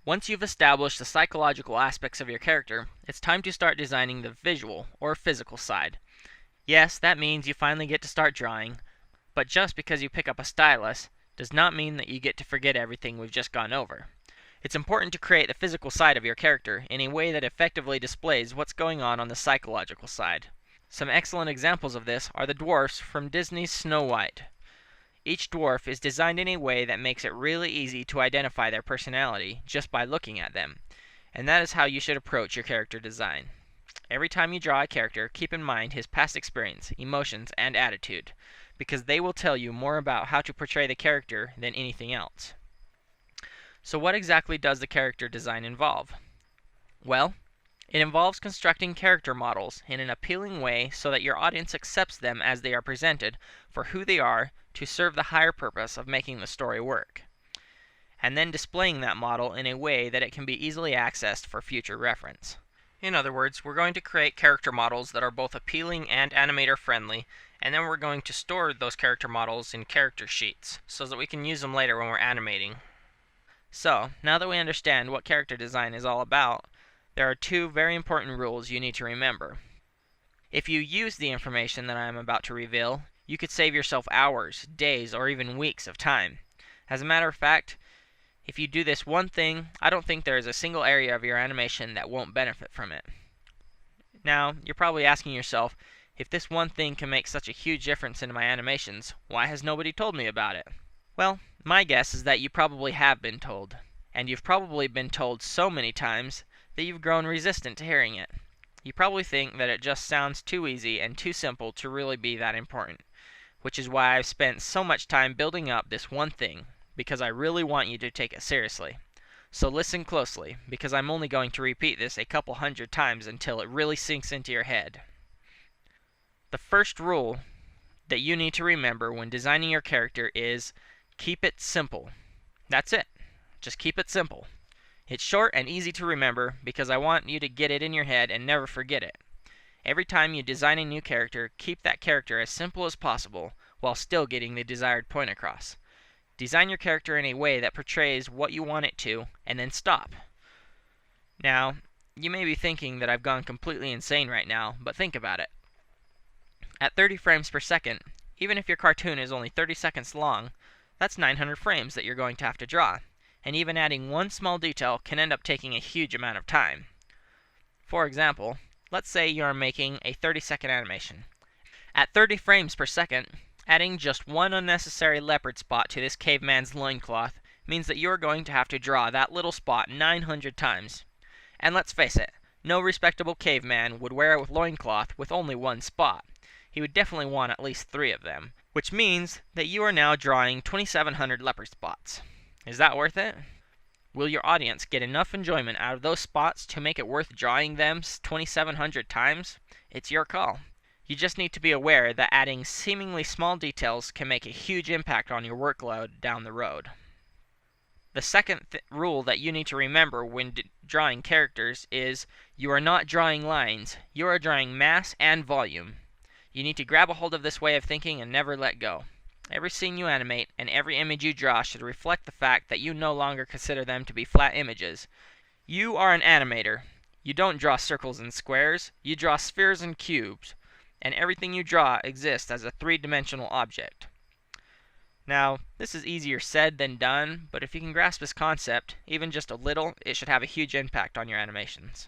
Once you've established the psychological aspects of your character, it's time to start designing the visual, or physical side. Yes, that means you finally get to start drawing, but just because you pick up a stylus does not mean that you get to forget everything we've just gone over. It's important to create the physical side of your character in a way that effectively displays what's going on the psychological side. Some excellent examples of this are the dwarfs from Disney's Snow White. Each dwarf is designed in a way that makes it really easy to identify their personality just by looking at them, and that is how you should approach your character design. Every time you draw a character, keep in mind his past experience, emotions, and attitude, because they will tell you more about how to portray the character than anything else. So what exactly does the character design involve? Well, it involves constructing character models in an appealing way so that your audience accepts them as they are presented for who they are to serve the higher purpose of making the story work, and then displaying that model in a way that it can be easily accessed for future reference. In other words, we're going to create character models that are both appealing and animator friendly, and then we're going to store those character models in character sheets so that we can use them later when we're animating. So, now that we understand what character design is all about, there are two very important rules you need to remember. If you use the information that I am about to reveal, you could save yourself hours, days, or even weeks of time. As a matter of fact, if you do this one thing, I don't think there is a single area of your animation that won't benefit from it. Now, you're probably asking yourself, if this one thing can make such a huge difference in my animations, why has nobody told me about it? Well, my guess is that you probably have been told, and you've probably been told so many times that you've grown resistant to hearing it. You probably think that it just sounds too easy and too simple to really be that important, which is why I've spent so much time building up this one thing, because I really want you to take it seriously. So listen closely, because I'm only going to repeat this a couple hundred times until it really sinks into your head. The first rule that you need to remember when designing your character is keep it simple. That's it. Just keep it simple. It's short and easy to remember because I want you to get it in your head and never forget it. Every time you design a new character, keep that character as simple as possible while still getting the desired point across. Design your character in a way that portrays what you want it to, and then stop. Now, you may be thinking that I've gone completely insane right now, but think about it. At 30 frames per second, even if your cartoon is only 30 seconds long, that's 900 frames that you're going to have to draw, and even adding one small detail can end up taking a huge amount of time. For example, let's say you are making a 30-second animation. At 30 frames per second, adding just one unnecessary leopard spot to this caveman's loincloth means that you're going to have to draw that little spot 900 times. And let's face it, no respectable caveman would wear a loincloth with only one spot. He would definitely want at least 3 of them, which means that you are now drawing 2,700 leopard spots. Is that worth it? Will your audience get enough enjoyment out of those spots to make it worth drawing them 2,700 times? It's your call. You just need to be aware that adding seemingly small details can make a huge impact on your workload down the road. The second rule that you need to remember when drawing characters is you are not drawing lines, you are drawing mass and volume. You need to grab a hold of this way of thinking and never let go. Every scene you animate and every image you draw should reflect the fact that you no longer consider them to be flat images. You are an animator. You don't draw circles and squares, you draw spheres and cubes, and everything you draw exists as a 3-dimensional object. Now, this is easier said than done, but if you can grasp this concept, even just a little, it should have a huge impact on your animations.